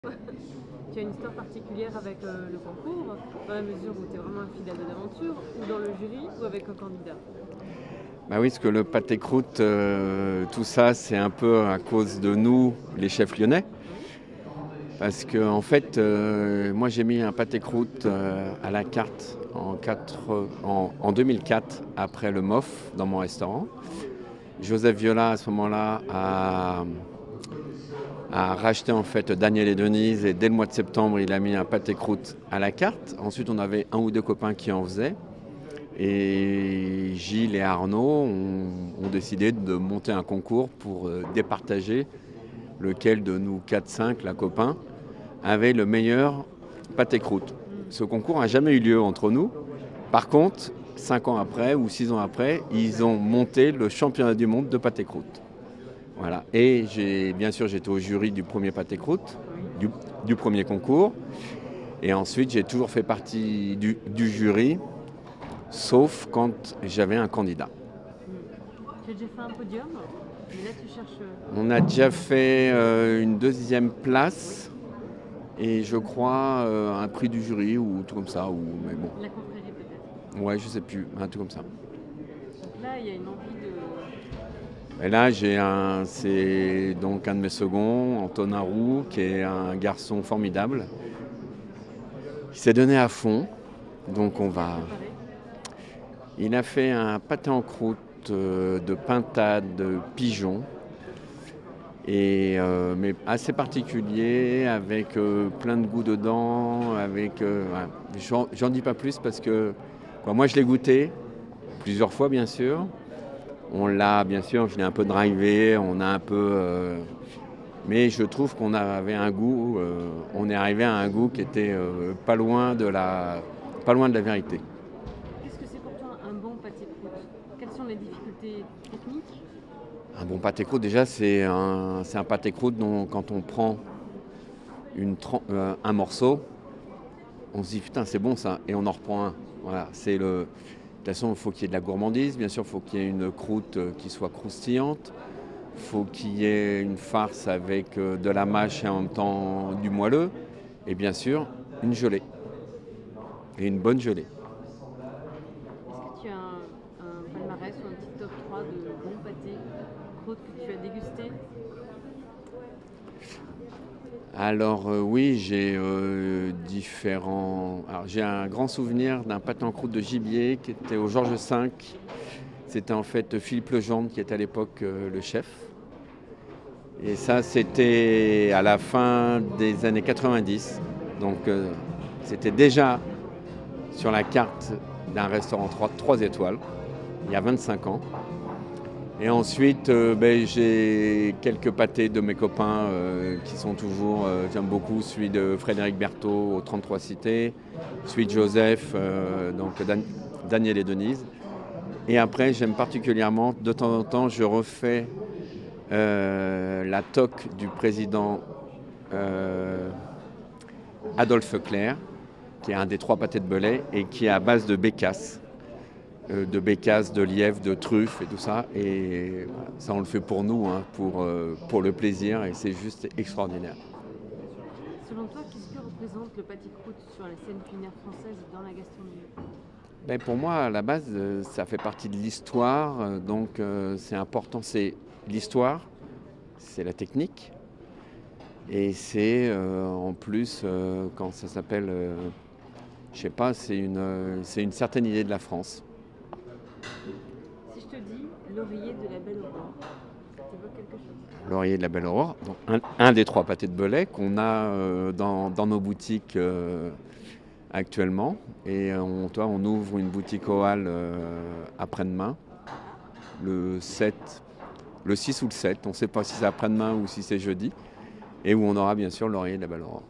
Tu as une histoire particulière avec le concours, dans la mesure où tu es vraiment un fidèle de l'aventure, ou dans le jury, ou avec un candidat? Bah oui, parce que le pâté croûte, tout ça, c'est un peu à cause de nous, les chefs lyonnais. Oui. Parce que en fait, moi j'ai mis un pâté croûte à la carte en 2004, après le MOF, dans mon restaurant. Joseph Viola, à ce moment-là, a racheté en fait Daniel et Denise, et dès le mois de septembre, il a mis un pâté croûte à la carte. Ensuite, on avait un ou deux copains qui en faisaient. Et Gilles et Arnaud ont décidé de monter un concours pour départager lequel de nous 4-5, la copain, avait le meilleur pâté croûte. Ce concours n'a jamais eu lieu entre nous. Par contre, 5 ans après ou 6 ans après, ils ont monté le championnat du monde de pâté croûte. Voilà. Et bien sûr, j'étais au jury du premier pâté croûte, du premier concours. Et ensuite, j'ai toujours fait partie du jury, sauf quand j'avais un candidat. Tu as déjà fait un podium, mais là tu cherches. On a déjà fait une deuxième place et je crois un prix du jury ou tout comme ça. Mais bon, La confrérie peut-être. ouais, je sais plus, un truc comme ça. Donc là il y a une envie de. Et là, c'est donc un de mes seconds, Antonin Roux, qui est un garçon formidable. Il s'est donné à fond, donc on va. Préparer. Il a fait un pâté en croûte de pintade de pigeon. Mais assez particulier, avec plein de goût dedans, voilà. J'en dis pas plus parce que moi je l'ai goûté plusieurs fois bien sûr. On l'a bien sûr, je l'ai un peu drivé, on a un peu, mais je trouve qu'on avait un goût, on est arrivé à un goût qui était pas loin de la vérité. Qu'est-ce que c'est pour toi un bon pâté croûte? Quelles sont les difficultés techniques? Un bon pâté croûte déjà c'est un pâté croûte dont quand on prend un morceau, on se dit putain c'est bon ça, et on en reprend un. Voilà, de toute façon il faut qu'il y ait de la gourmandise, bien sûr il faut qu'il y ait une croûte qui soit croustillante, il faut qu'il y ait une farce avec de la mâche et en même temps du moelleux, et bien sûr une gelée, et une bonne gelée. Est-ce que tu as un palmarès ou un petit top 3 de bons pâtés croûte que tu as dégusté? Alors oui, j'ai différents. Alors, j'ai un grand souvenir d'un pâté en croûte de gibier qui était au Georges V. C'était en fait Philippe Legendre qui était à l'époque le chef. Et ça, c'était à la fin des années 90. Donc c'était déjà sur la carte d'un restaurant 3 étoiles, il y a 25 ans. Et ensuite, j'ai quelques pâtés de mes copains qui sont toujours. J'aime beaucoup celui de Frédéric Berthaud au 33 Cité, celui de Joseph, Daniel et Denise. Et après, j'aime particulièrement, de temps en temps, je refais la toque du président Adolphe Clerc, qui est un des 3 pâtés de Belay et qui est à base de bécasse. De lièvre, de truffe et tout ça. Et voilà, ça, on le fait pour nous, hein, pour le plaisir, et c'est juste extraordinaire. Selon toi, qu'est-ce que représente le pâté croûte sur la scène culinaire française et dans la gastronomie? Pour moi, à la base, ça fait partie de l'histoire, donc c'est important. C'est l'histoire, c'est la technique, et c'est en plus, quand ça s'appelle, je sais pas, c'est une certaine idée de la France. Si je te dis l'oreiller de la Belle Aurore, ça t'évoque quelque chose? Laurier de la Belle Aurore, donc un des 3 pâtés de Belay qu'on a dans nos boutiques actuellement. Et on ouvre une boutique au Hall après-demain, le 7, le 6 ou le 7, on ne sait pas si c'est après-demain ou si c'est jeudi, et où on aura bien sûr Laurier de la Belle Aurore.